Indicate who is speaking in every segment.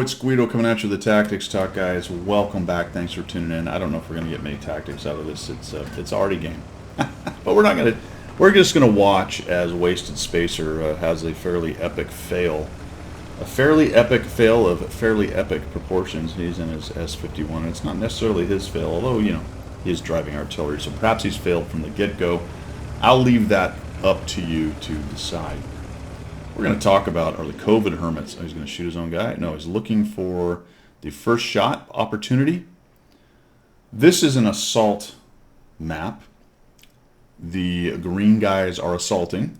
Speaker 1: it's Guido coming at you with the Tactics Talk, guys. Welcome back. Thanks for tuning in. I don't know if we're going to get many tactics out of this. It's already game. But we're not going to... We're just going to watch as Wasted Spacer has a fairly epic fail. A fairly epic fail of fairly epic proportions. He's in his S51. It's not necessarily his fail, although, you know, he is driving artillery. So perhaps he's failed from the get-go. I'll leave that up to you to decide. We're going to talk about, are the COVID Hermits. Oh, he's going to shoot his own guy? No, he's looking for the first shot opportunity. This is an assault map. The green guys are assaulting.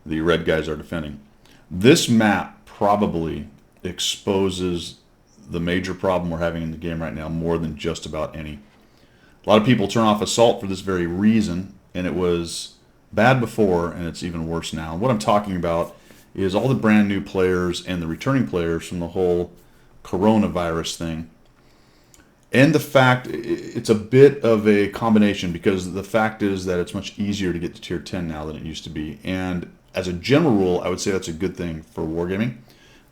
Speaker 1: The red guys are defending. This map probably exposes the major problem we're having in the game right now more than just about any. A lot of people turn off assault for this very reason, and it was bad before, and it's even worse now. What I'm talking about is all the brand new players and the returning players from the whole coronavirus thing. And the fact, it's a bit of a combination, because the fact is that it's much easier to get to tier 10 now than it used to be. And as a general rule, I would say that's a good thing for wargaming,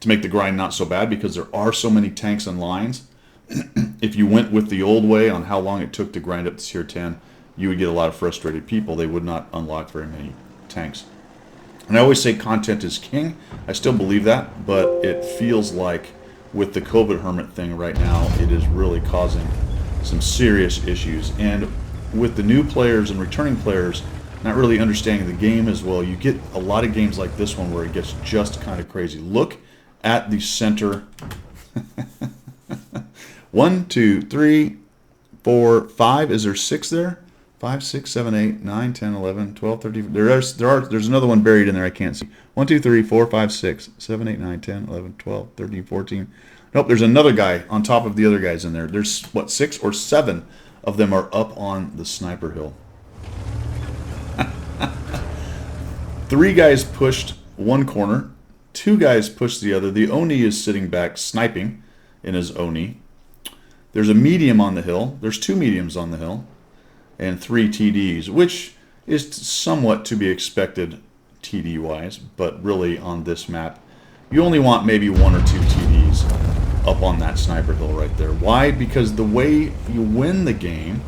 Speaker 1: to make the grind not so bad, because there are so many tanks and lines. If you went with the old way on how long it took to grind up to tier 10, you would get a lot of frustrated people. They would not unlock very many tanks. And I always say content is king. I still believe that, but it feels like with the COVID Hermit thing right now, it is really causing some serious issues. And with the new players and returning players not really understanding the game as well, you get a lot of games like this one where it gets just kind of crazy. Look at the center. 1, 2, 3, 4, 5. Is there 6 there? 5, 6, 7, 8, 9, 10, 11, 12, 13. There's another one buried in there I can't see. 1, 2, 3, 4, 5, 6, 7, 8, 9, 10, 11, 12, 13, 14. Nope, there's another guy on top of the other guys in there. There's, what, 6 or 7 of them are up on the sniper hill. 3 guys pushed one corner. 2 guys pushed the other. The Oni is sitting back sniping in his Oni. There's a medium on the hill. There's 2 mediums on the hill. And 3 TDs, which is somewhat to be expected TD-wise, but really on this map, you only want maybe 1 or 2 TDs up on that sniper hill right there. Why? Because the way you win the game,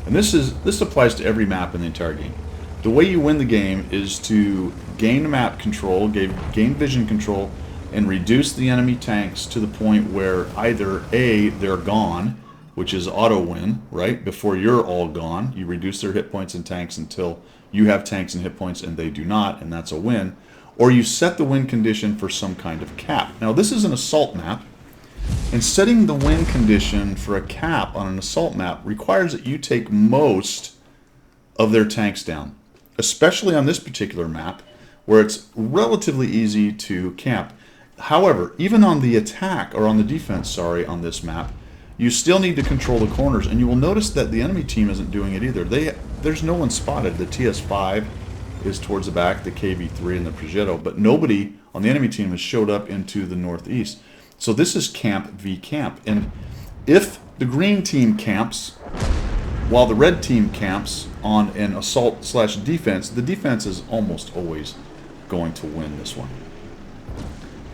Speaker 1: and this applies to every map in the entire game, the way you win the game is to gain map control, gain vision control, and reduce the enemy tanks to the point where either A, they're gone, which is auto win, right? Before you're all gone, you reduce their hit points and tanks until you have tanks and hit points and they do not, and that's a win. Or you set the win condition for some kind of cap. Now this is an assault map, and setting the win condition for a cap on an assault map requires that you take most of their tanks down, especially on this particular map where it's relatively easy to camp. However, even on the attack, or on the defense, sorry, on this map, you still need to control the corners, and you will notice that the enemy team isn't doing it either. There's no one spotted. The TS5 is towards the back, the KV3 and the Progetto, but nobody on the enemy team has showed up into the northeast. So this is camp v camp, and if the green team camps while the red team camps on an assault/defense, the defense is almost always going to win this one.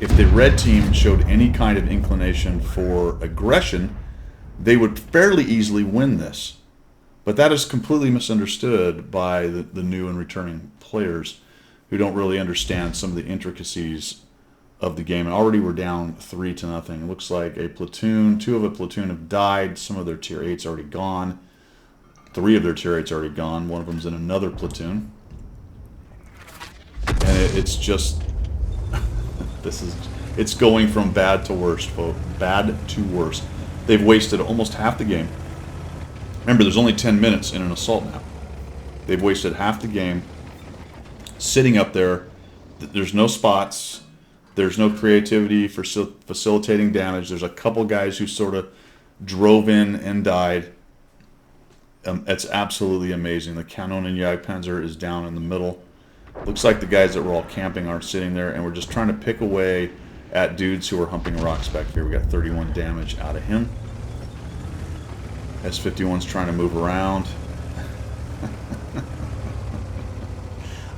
Speaker 1: If the red team showed any kind of inclination for aggression, they would fairly easily win this. But that is completely misunderstood by the new and returning players who don't really understand some of the intricacies of the game. And already we're down 3-0. It looks like a platoon, 2 of a platoon have died. Some of their tier 8's already gone. 3 of their tier 8's already gone. One of them's in another platoon. And it's just... it's going from bad to worst, folks. Bad to worst. They've wasted almost half the game. Remember, there's only 10 minutes in an assault map. They've wasted half the game sitting up there. There's no spots. There's no creativity for facilitating damage. There's a couple guys who sort of drove in and died. It's absolutely amazing. The Cannon Jagdpanzer is down in the middle. Looks like the guys that were all camping aren't sitting there, and we're just trying to pick away at dudes who are humping rocks back here. We got 31 damage out of him. S51's trying to move around.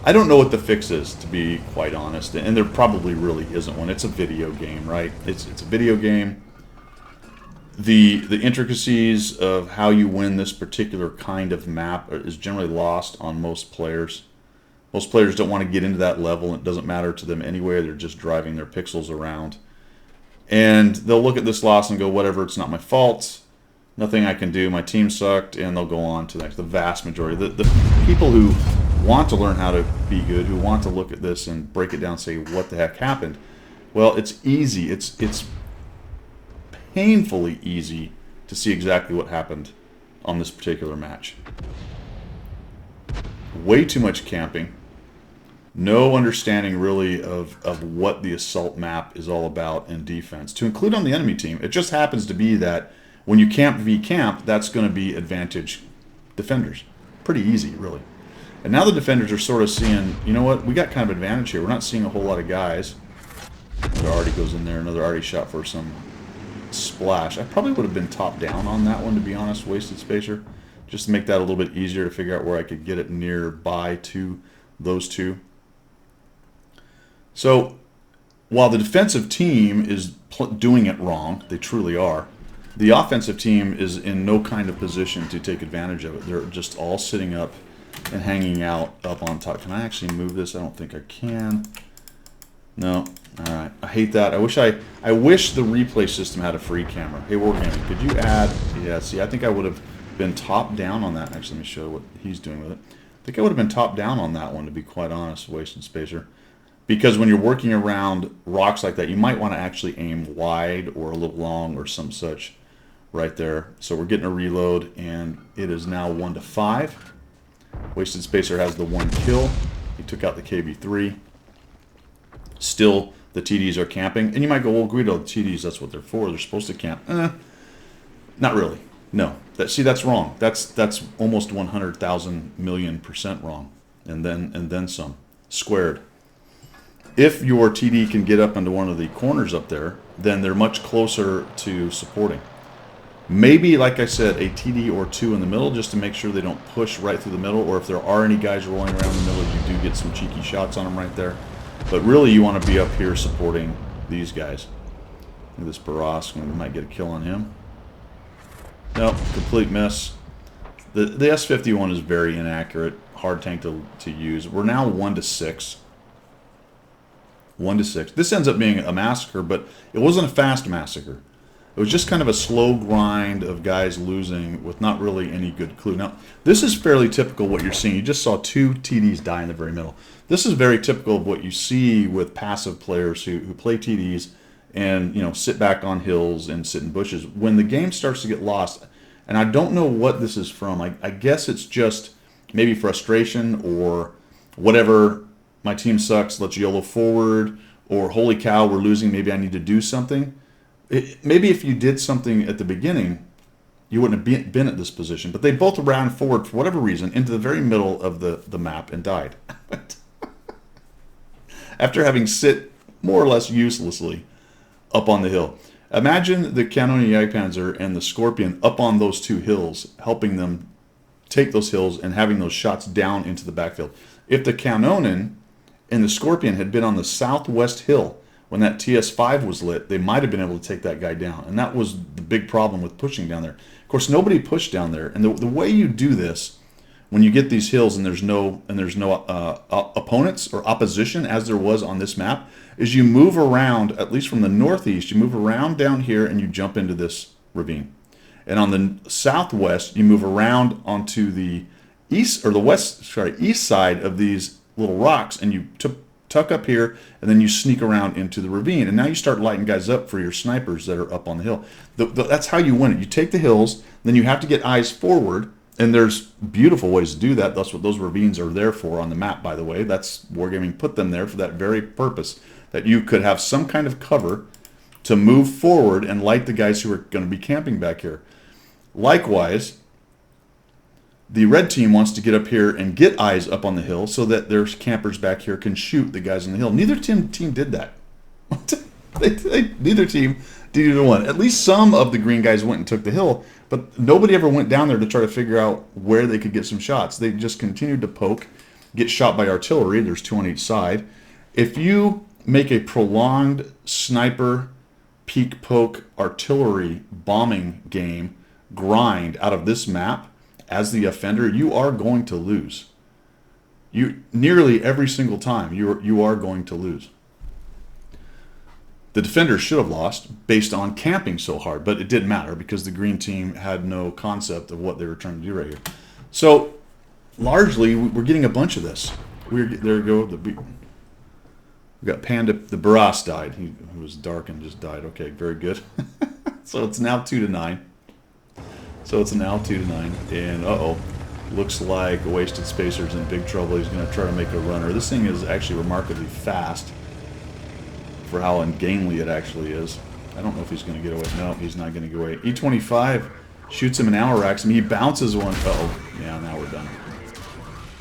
Speaker 1: I don't know what the fix is, to be quite honest, and there probably really isn't one. It's a video game, right? It's a video game. The intricacies of how you win this particular kind of map is generally lost on most players. Most players don't want to get into that level. It doesn't matter to them anyway. They're just driving their pixels around. And they'll look at this loss and go, whatever, it's not my fault. Nothing I can do. My team sucked. And they'll go on to the next. The vast majority. The people who want to learn how to be good, who want to look at this and break it down and say, what the heck happened? Well, it's easy. It's painfully easy to see exactly what happened on this particular match. Way too much camping. No understanding really of what the assault map is all about in defense, to include on the enemy team. It just happens to be that when you camp v camp, that's going to be advantage defenders. Pretty easy, really. And now the defenders are sort of seeing, you know what, we got kind of advantage here. We're not seeing a whole lot of guys. Another already goes in there, another already shot for some splash. I probably would have been top down on that one, to be honest, wasted spacer, just to make that a little bit easier to figure out where I could get it nearby to those two. So while the defensive team is doing it wrong, they truly are, the offensive team is in no kind of position to take advantage of it. They're just all sitting up and hanging out up on top. Can I actually move this? I don't think I can. No. All right. I hate that. I wish the replay system had a free camera. Hey, Wargaming, could you add? Yeah. See, I think I would have been top down on that. Actually, let me show what he's doing with it. I think I would have been top down on that one, to be quite honest. Wasted spacer. Because when you're working around rocks like that, you might want to actually aim wide or a little long or some such right there. So we're getting a reload, and it is now 1-5. Wasted Spacer has the 1 kill. He took out the KB3. Still, the TDs are camping. And you might go, well, Guido, the TDs, that's what they're for. They're supposed to camp. Not really. No. See, that's wrong. That's almost 100,000 million% wrong. And then some. Squared. If your TD can get up into one of the corners up there, then they're much closer to supporting. Maybe, like I said, a TD or two in the middle just to make sure they don't push right through the middle, or if there are any guys rolling around the middle, you do get some cheeky shots on them right there. But really, you want to be up here supporting these guys. Look at this Barras. We might get a kill on him. Nope, complete miss. The S-51 is very inaccurate, hard tank to use. We're now 1-6. 1-6. This ends up being a massacre, but it wasn't a fast massacre. It was just kind of a slow grind of guys losing with not really any good clue. Now, this is fairly typical what you're seeing. You just saw 2 TDs die in the very middle. This is very typical of what you see with passive players who play TDs and, you know, sit back on hills and sit in bushes. When the game starts to get lost, and I don't know what this is from. I guess it's just maybe frustration or whatever. My team sucks, let's YOLO forward, or holy cow, we're losing, maybe I need to do something. Maybe if you did something at the beginning, you wouldn't have been at this position. But they both ran forward for whatever reason into the very middle of the map and died. After having sit more or less uselessly up on the hill. Imagine the Cannonia Jagdpanzer and the Scorpion up on those 2 hills, helping them take those hills and having those shots down into the backfield. If the Cannonen and the Scorpion had been on the southwest hill when that TS5 was lit, they might have been able to take that guy down. And that was the big problem with pushing down there. Of course, nobody pushed down there. And the way you do this, when you get these hills and there's no opponents or opposition, as there was on this map, is you move around, at least from the northeast, you move around down here and you jump into this ravine. And on the southwest, you move around onto the east side of these little rocks, and you tuck up here, and then you sneak around into the ravine. And now you start lighting guys up for your snipers that are up on the hill. That's how you win it. You take the hills, then you have to get eyes forward, and there's beautiful ways to do that. That's what those ravines are there for on the map, by the way. That's Wargaming put them there for that very purpose, that you could have some kind of cover to move forward and light the guys who are going to be camping back here. Likewise, the red team wants to get up here and get eyes up on the hill so that their campers back here can shoot the guys on the hill. Neither team did that. Neither team did either one. At least some of the green guys went and took the hill, but nobody ever went down there to try to figure out where they could get some shots. They just continued to poke get shot by artillery. There's 2 on each side. If you make a prolonged sniper, peek, poke, artillery bombing game grind out of this map as the offender, you are going to lose. You nearly every single time you are going to lose. The defenders should have lost based on camping so hard, but it didn't matter because the green team had no concept of what they were trying to do right here. So largely, we're getting a bunch of this. There we go. We got Panda. The Barras died. He was dark and just died. Okay, very good. So it's now 2-9. And looks like Wasted Spacer's in big trouble. He's going to try to make a runner. This thing is actually remarkably fast for how ungainly it actually is. I don't know if he's going to get away. No, he's not going to get away. E25 shoots him an hour racks him. He bounces one. Yeah, now we're done.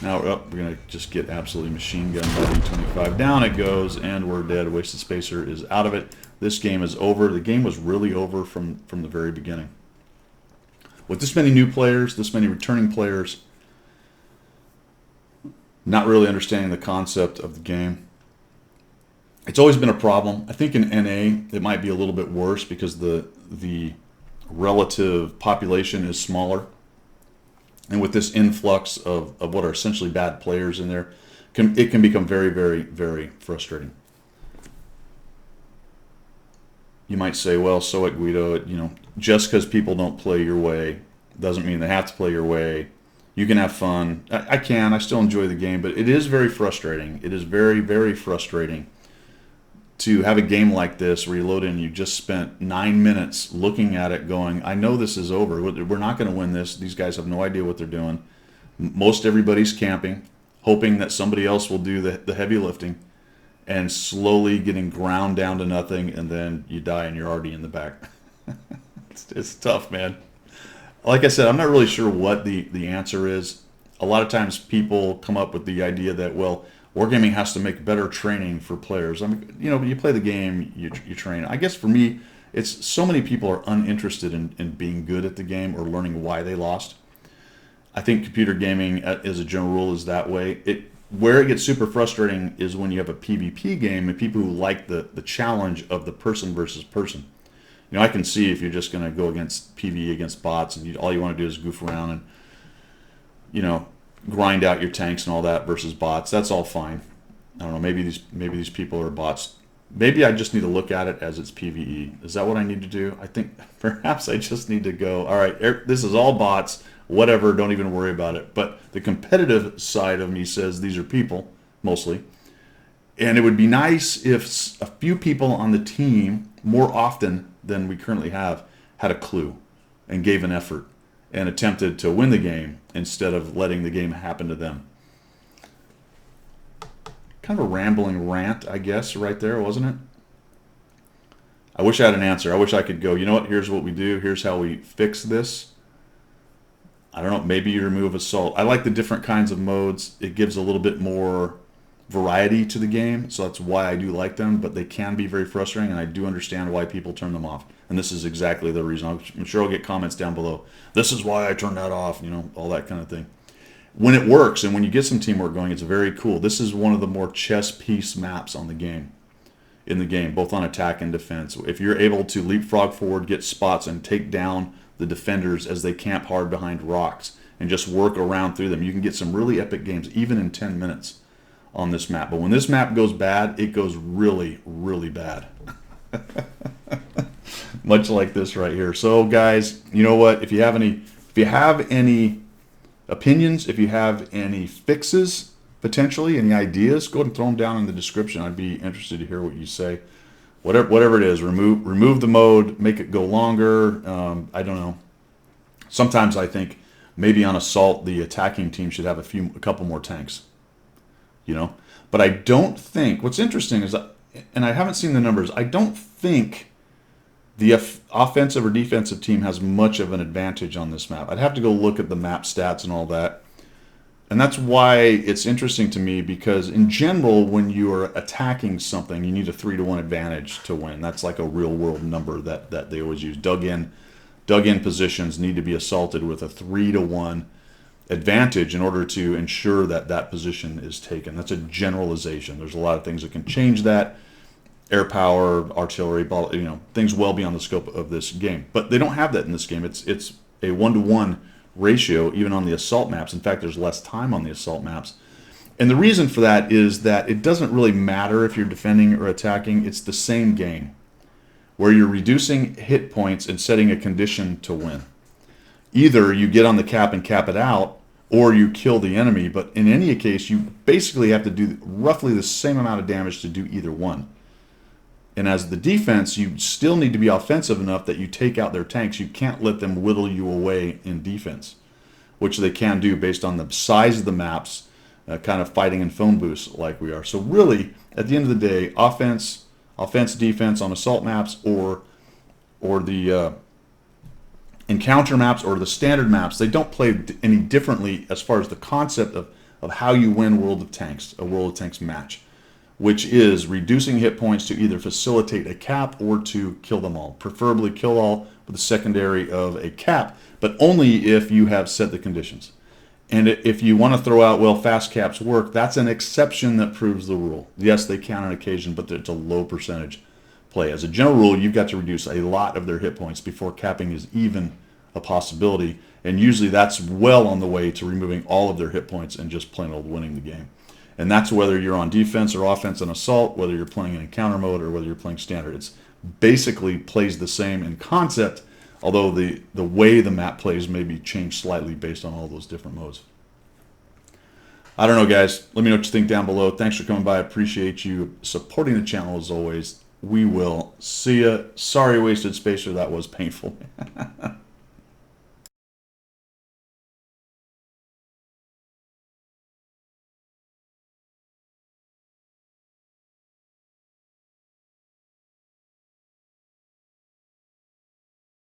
Speaker 1: Now we're going to just get absolutely machine gunned by E25. Down it goes, and we're dead. Wasted Spacer is out of it. This game is over. The game was really over from the very beginning. With this many new players, this many returning players, not really understanding the concept of the game, it's always been a problem. I think in NA it might be a little bit worse because the relative population is smaller. And with this influx of what are essentially bad players in there, it can become very, very, very frustrating. You might say, well, so at Guido, just because people don't play your way doesn't mean they have to play your way. You can have fun. I still enjoy the game, but it is very frustrating. It is very, very frustrating to have a game like this where you load in, you just spent 9 minutes looking at it going, I know this is over. We're not going to win this. These guys have no idea what they're doing. Most everybody's camping, hoping that somebody else will do the heavy lifting, and slowly getting ground down to nothing, and then you die and you're already in the back. It's tough, man. Like I said, I'm not really sure what the answer is. A lot of times people come up with the idea that, well, wargaming has to make better training for players. I mean, you play the game, you train. I guess for me, it's so many people are uninterested in being good at the game or learning why they lost. I think computer gaming, as a general rule, is that way. Where it gets super frustrating is when you have a PvP game and people who like the challenge of the person versus person. I can see if you're just going to go against PvE against bots and all you want to do is goof around and, grind out your tanks and all that versus bots. That's all fine. I don't know. Maybe these people are bots. Maybe I just need to look at it as it's PvE. Is that what I need to do? I think perhaps I just need to go, all right, this is all bots. Whatever, don't even worry about it. But the competitive side of me says these are people, mostly. And it would be nice if a few people on the team, more often than we currently have, had a clue and gave an effort and attempted to win the game instead of letting the game happen to them. Kind of a rambling rant, I guess, right there, wasn't it? I wish I had an answer. I wish I could go, you know what, here's what we do, here's how we fix this. I don't know, maybe you remove assault. I like the different kinds of modes. It gives a little bit more variety to the game, so that's why I do like them, but they can be very frustrating, and I do understand why people turn them off. And this is exactly the reason. I'm sure I'll get comments down below. This is why I turned that off, all that kind of thing. When it works and when you get some teamwork going, it's very cool. This is one of the more chess piece maps in the game, both on attack and defense. If you're able to leapfrog forward, get spots, and take down the defenders as they camp hard behind rocks and just work around through them, you can get some really epic games, even in 10 minutes on this map. But when this map goes bad, it goes really, really bad. Much like this right here. So guys, you know what? If you have any opinions, if you have any fixes, potentially any ideas, go ahead and throw them down in the description. I'd be interested to hear what you say. Whatever it is, remove the mode, make it go longer. I don't know. Sometimes I think maybe on assault the attacking team should have a couple more tanks. But I don't think, what's interesting is, and I haven't seen the numbers, I don't think the offensive or defensive team has much of an advantage on this map. I'd have to go look at the map stats and all that. And that's why it's interesting to me, because in general, when you are attacking something, you need a 3-to-1 advantage to win. That's like a real world number that they always use. Dug in positions need to be assaulted with a 3-to-1 advantage in order to ensure that that position is taken. That's a generalization. There's a lot of things that can change that. Air power, artillery, things well beyond the scope of this game. But they don't have that in this game. It's a 1-to-1 ratio, even on the assault maps. In fact, there's less time on the assault maps. And the reason for that is that it doesn't really matter if you're defending or attacking. It's the same game, where you're reducing hit points and setting a condition to win. Either you get on the cap and cap it out, or you kill the enemy. But in any case, you basically have to do roughly the same amount of damage to do either one. And as the defense, you still need to be offensive enough that you take out their tanks. You can't let them whittle you away in defense, which they can do based on the size of the maps, kind of fighting in phone booths like we are. So really, at the end of the day, offense, defense on assault maps, or the encounter maps or the standard maps, they don't play any differently as far as the concept of how you win World of Tanks, a World of Tanks match, which is reducing hit points to either facilitate a cap or to kill them all. Preferably kill all with a secondary of a cap, but only if you have set the conditions. And if you want to throw out, well, fast caps work, that's an exception that proves the rule. Yes, they can on occasion, but it's a low percentage play. As a general rule, you've got to reduce a lot of their hit points before capping is even a possibility. And usually that's well on the way to removing all of their hit points and just plain old winning the game. And that's whether you're on defense or offense and assault, whether you're playing in encounter mode or whether you're playing standard. It's basically plays the same in concept, although the way the map plays may be changed slightly based on all those different modes. I don't know, guys. Let me know what you think down below. Thanks for coming by. I appreciate you supporting the channel as always. We will see ya. Sorry, wasted spacer. That was painful.